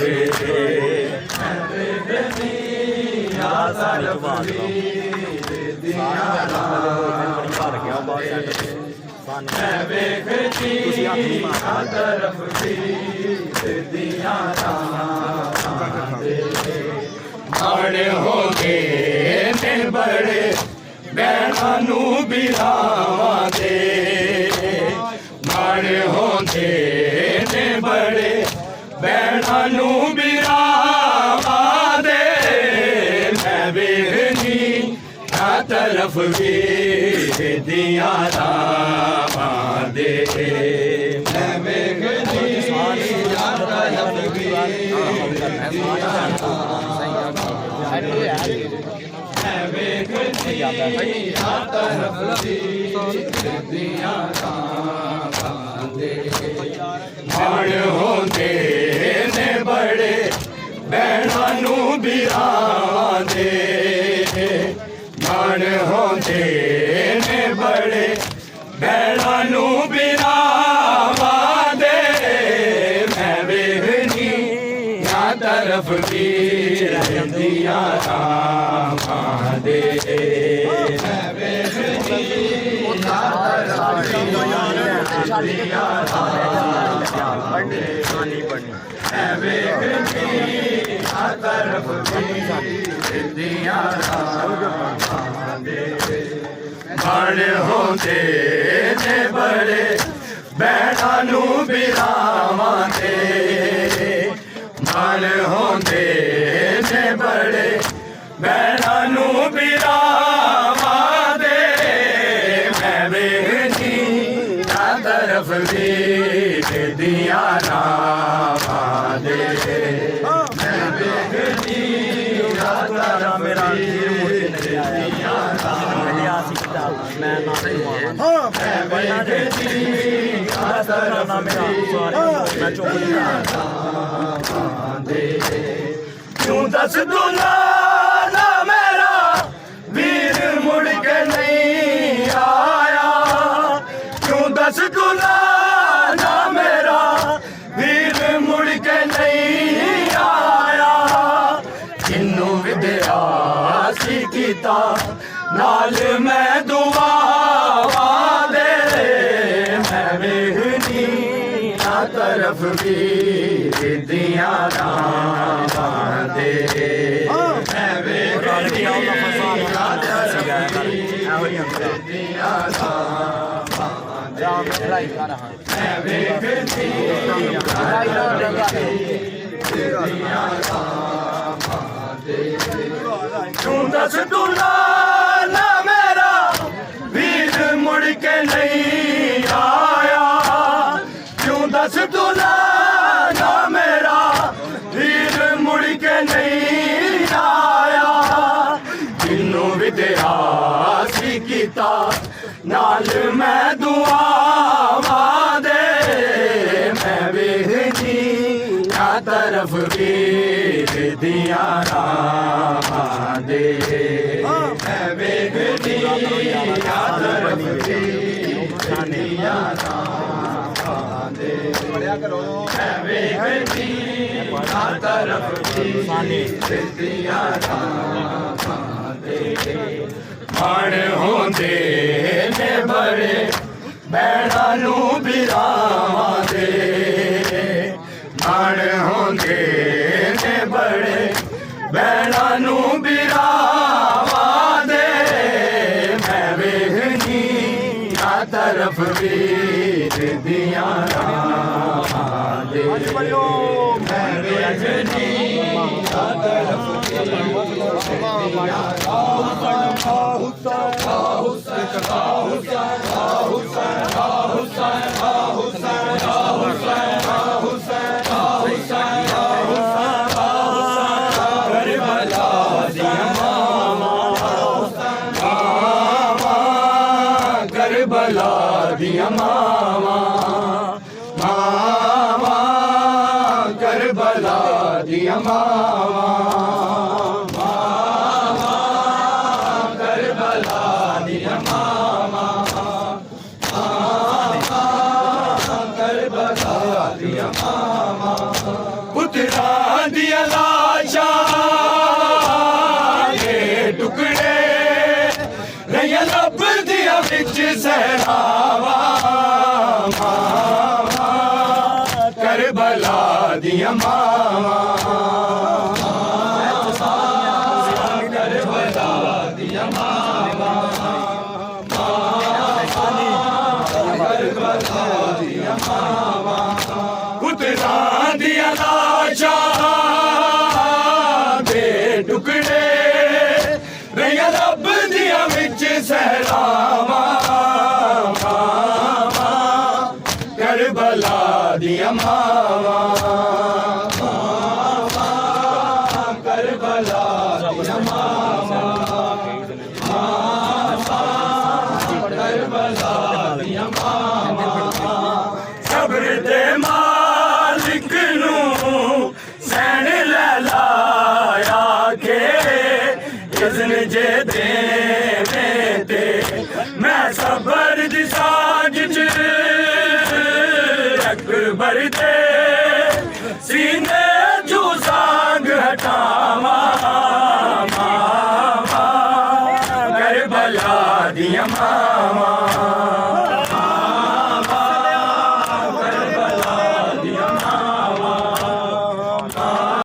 दे मैं वेखनी आ तरफ वीर दिया मैं वेखनी आ तरफ वीर दिया माड़े होंगे ने बड़े भैणां नूं बिरावां दे माड़े होंगे ने बड़े भैणां नूं बिरावां दे मैं वेखनी आ तरफ वीर दिया रावां दे मैं वेखनी आ तरफ वीर दिया मैं वेखनी आ तरफ वीर दिया रावां दे माड़ होंदे ने बड़े भैणां नूं बिरावां दे माड़ होंदे ने बड़े भैणां नूं बिरावां दे मैं वेखनी आ तरफ वीर दिया रावां दे मैं वेखनी आ तरफ दिया रावां दे मैं वेखनी आ तरफ वीर दिया रावां दे माड़ होंदे ने बड़े भैणां नूं बिरावां दे माड़ होंदे ने बड़े भैणां नूं बिरावां दे मैं वेखनी आ तरफ वीर दिया रावां दे मैं वेखनी आ तरफ वीर दिया मैं क्यों दस दूल्हा ना मेरा वीर मुड़ के नहीं आया क्यों दस दूल्हा ना मेरा वीर मुड़ के नहीं आया जिन्नू विद्या सीखता नाल मैं दुआवां दे मैं वेखनी आ तरफ वीर दिया रावां दे मैं वेखनी आ तरफ वीर दिया रावां दे मैं वेखनी आ तरफ वीर दिया रावां दे क्यों दस दूल्हा ना मेरा वीर मुड़ के नहीं आया क्यों दस दूल्हा ना मेरा वीर मुड़ के नहीं आया जिन्नू विद्या सीखता नाल मैं दुआवां दे मैं वेखनी आ तरफ वीर दिया रावां दे मैं वेखनी आ तरफ वीर दिया रावां दे मैं वेखनी आ तरफ वीर दिया रावां दे माड़ होंदे ने बड़े भैणां नूं बिरावां दे माड़ होंदे ने बड़े भैणां नूं बिरावां दे मैं वेखनी आ तरफ वीर दिया रावां दे मैं वेखनी आ तरफ वीर दिया करबला दिया मामा मामा करबला दिया मामा मामा करबला दिया मामा मामा करबला दिया मामा पुत्रा दिया लाशां दे टुकड़े रहिया लब दिया विच सहरावां करबला दिया मावां पुत्रां दिया लाशां दे टुकड़े रहिया लब दिया विच सहरावां करबला दिया मावां करबला दिया मावां करबला दिया मावां सब्र दे मालिक नूं सैन लै लाया के इज़्न जे देवें ते मैं सबर दी साज च अकबर दे सीने चू सांग हटावां करबला दियां मावां